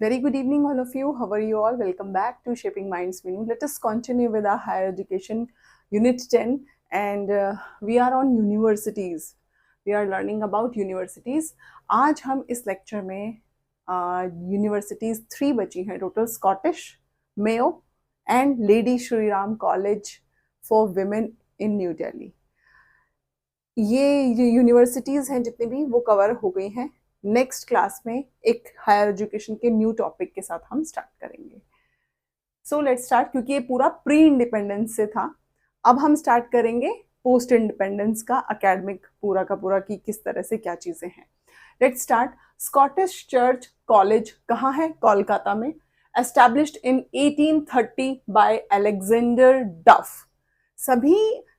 Very good evening, all of you. How are you all? Welcome back to Shaping Minds Menu. Let us continue with our higher education unit 10, and we are on universities. We are learning about universities. आज हम इस lecture में universities 3 बची हैं total, Scottish, Mayo and lady Shriram college for women in new Delhi. ये universities हैं जितनी भी वो कवर हो गई हैं। नेक्स्ट क्लास में एक हायर एजुकेशन के न्यू टॉपिक के साथ हम स्टार्ट करेंगे। सो लेट्स स्टार्ट, क्योंकि ये पूरा प्री इंडिपेंडेंस से था। अब हम स्टार्ट करेंगे पोस्ट इंडिपेंडेंस का एकेडमिक पूरा का पूरा कि किस तरह से क्या चीजें हैं। Let's start. Scottish church college कहाँ है? कोलकाता में। एस्टैब्लिश्ड इन 1830 बाय अलेक्जेंडर डफ। सभी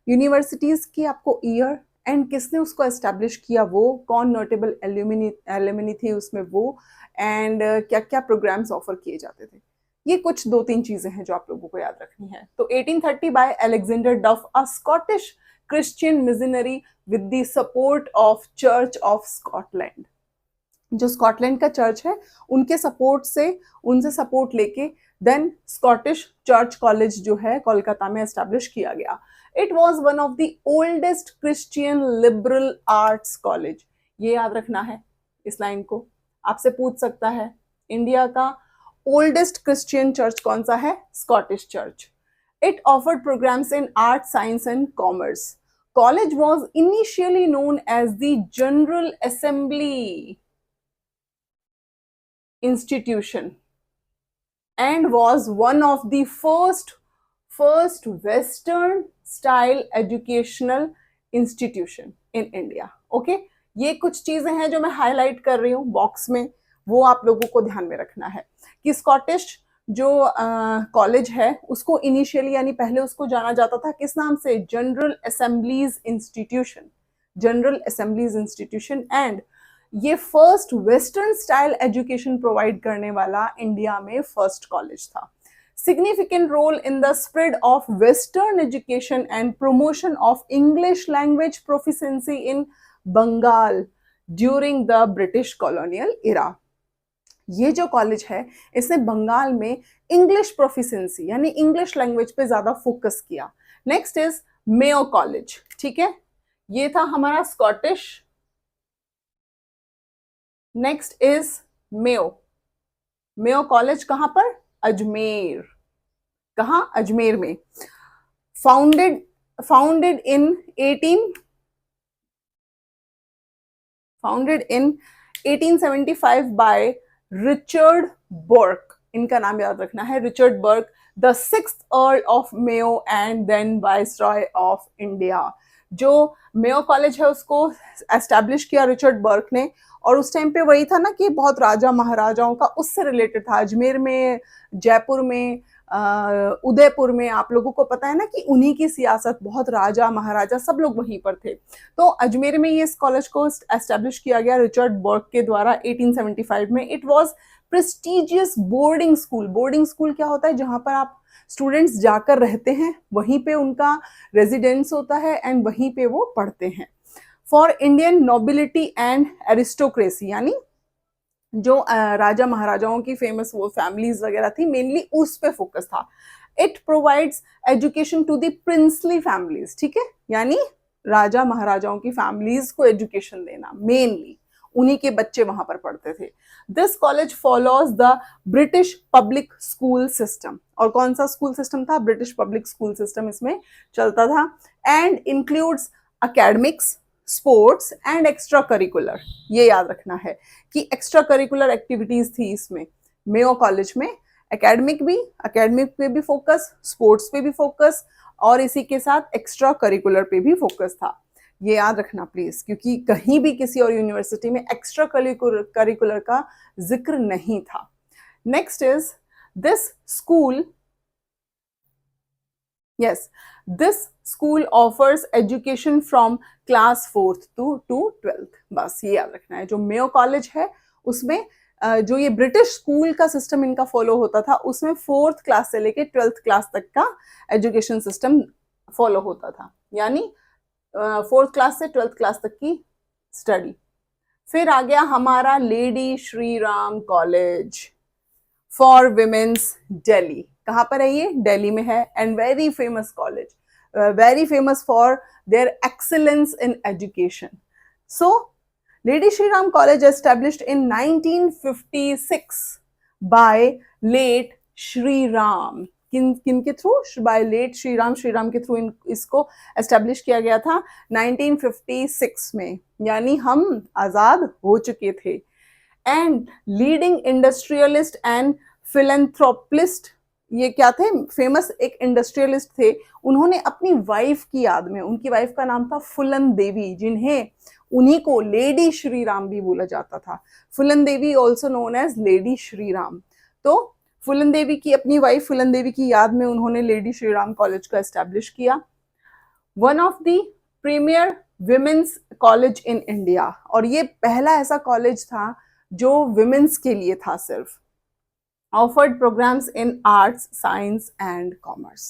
यूनिवर्सिटीज की आपको ईयर एंड किसने उसको एस्टैब्लिश किया, वो कौन नोटेबल एल्यूमिनी थी उसमें, वो एंड क्या क्या प्रोग्राम्स ऑफर किए जाते थे, ये कुछ 2-3 चीजें हैं जो आप लोगों को याद रखनी है। तो 1830 बाय अलेक्जेंडर डफ, अ Scottish Christian missionary with the support of church of Scotland. जो स्कॉटलैंड का चर्च है उनके सपोर्ट से, उनसे सपोर्ट लेके देन स्कॉटिश चर्च कॉलेज जो है कोलकाता में एस्टैब्लिश किया गया। It was one of the oldest Christian liberal arts college. ये याद रखना है इस लाइन को, आपसे पूछ सकता है इंडिया का ओल्डेस्ट क्रिश्चियन चर्च कौन सा है? Scottish church. It offered programmes in art, science and commerce. College was initially known as the general assembly institution and was one of the first western style educational institution in India. Okay, ये कुछ चीजें हैं जो मैं highlight कर रही हूँ box में, वो आप लोगों को ध्यान में रखना है कि स्कॉटिश जो कॉलेज है उसको इनिशियली यानी पहले उसको जाना जाता था किस नाम से? General Assemblies Institution. General Assemblies Institution and ये first western style education provide करने वाला इंडिया में फर्स्ट कॉलेज था। Significant role in the spread of western education and promotion of English language proficiency in Bengal during the British colonial era. ये जो college है इसने बंगाल में इंग्लिश प्रोफिशिएंसी यानी इंग्लिश लैंग्वेज पे ज्यादा फोकस किया। Next is Mayo College. ठीक है, ये था हमारा Scottish. Next is Mayo. Mayo college कहां पर? अजमेर। कहां? अजमेर में। Founded in 1875 by Richard Burke. इनका नाम याद रखना है, Richard Burke, the 6th earl of Mayo and then viceroy of India. जो मेयो कॉलेज है उसको एस्टैब्लिश किया रिचर्ड बर्क ने, और उस टाइम पे वही था ना कि बहुत राजा महाराजाओं का उससे रिलेटेड था। अजमेर में, जयपुर में, उदयपुर में आप लोगों को पता है ना कि उन्हीं की सियासत, बहुत राजा महाराजा सब लोग वहीं पर थे। तो अजमेर में ये इस कॉलेज को एस्टैब्लिश किया गया रिचर्ड बर्क के द्वारा 1875 में। It was prestigious boarding school. Boarding school क्या होता है? जहां पर आप स्टूडेंट्स जाकर रहते हैं, वहीं पे उनका रेजिडेंस होता है एंड वहीं पे वो पढ़ते हैं। For Indian nobility and aristocracy, यानी जो राजा महाराजाओं की फेमस वो फैमिलीज वगैरह थी, मेनली उस पे फोकस था। It provides education to the princely families. ठीक है, यानी राजा महाराजाओं की फैमिलीज को एजुकेशन देना, मेनली उन्हीं के बच्चे वहां पर पढ़ते थे। This college follows the British public school system. और कौन सा स्कूल सिस्टम था? ब्रिटिश पब्लिक स्कूल सिस्टम इसमें चलता था। And includes academics, sports and extra curricular. ये याद रखना है कि एक्स्ट्रा करिकुलर एक्टिविटीज थी इसमें मेयो कॉलेज में। एकेडमिक पे भी फोकस, स्पोर्ट्स पे भी फोकस, और इसी के साथ एक्स्ट्रा करिकुलर पे भी फोकस था। ये याद रखना प्लीज, क्योंकि कहीं भी किसी और यूनिवर्सिटी में एक्स्ट्रा करिकुलर का जिक्र नहीं था। Next is this school, yes, this school offers education from class 4th to 12th। बस ये याद रखना है। जो मेयो कॉलेज है उसमें जो ये ब्रिटिश स्कूल का सिस्टम इनका फॉलो होता था, उसमें 4th क्लास से लेके 12th क्लास तक का एजुकेशन सिस्टम फॉलो होता था, यानी 4th क्लास से 12th क्लास तक की स्टडी। फिर आ गया हमारा lady Shri Ram college. For women's Delhi. कहाँ पर है ये? दिल्ली में है। And very famous college, very famous for their excellence in education. So, Lady Shri Ram College established in 1956 by late Shri Ram. किन के through? By late Shri Ram के थ्रू इसको एस्टेब्लिश किया गया था 1956 में, यानी हम आजाद हो चुके थे। And leading industrialist and philanthropist, ये क्या थे? फेमस एक इंडस्ट्रियलिस्ट थे। उन्होंने अपनी वाइफ की याद में, उनकी वाइफ का नाम था फुलन देवी, जिन्हें उन्हीं को लेडी श्री राम भी बोला जाता था। Phoolan Devi also known as lady Shri Ram. तो फुलन देवी की, अपनी वाइफ फुलन देवी की याद में उन्होंने लेडी श्री राम कॉलेज को एस्टेब्लिश किया। One of the premier women's college in India, और ये पहला ऐसा कॉलेज था जो विमेन्स के लिए था सिर्फ। offered programs in arts, science and commerce.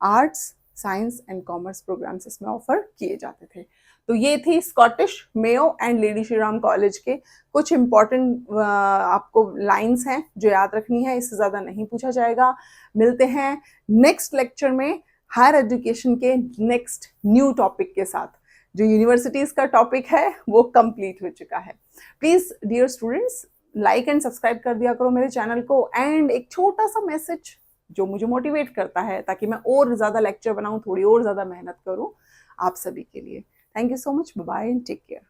Arts, science and commerce programs इसमें ऑफर किए जाते थे। तो ये थी Scottish Mayo and lady Shri Ram college के कुछ इंपॉर्टेंट आपको लाइंस हैं जो याद रखनी है, इससे ज़्यादा नहीं पूछा जाएगा। मिलते हैं नेक्स्ट लेक्चर में हायर एजुकेशन के नेक्स्ट न्यू टॉपिक के साथ। जो यूनिवर्सिटीज़ का टॉपिक है वो कंप्लीट हो चुका है। Please dear students, like and subscribe कर दिया करो मेरे चैनल को। एंड एक छोटा सा मैसेज जो मुझे मोटिवेट करता है ताकि मैं और ज़्यादा लेक्चर बनाऊं, थोड़ी और ज़्यादा मेहनत करूं आप सभी के लिए। Thank you so much, bye bye and take care.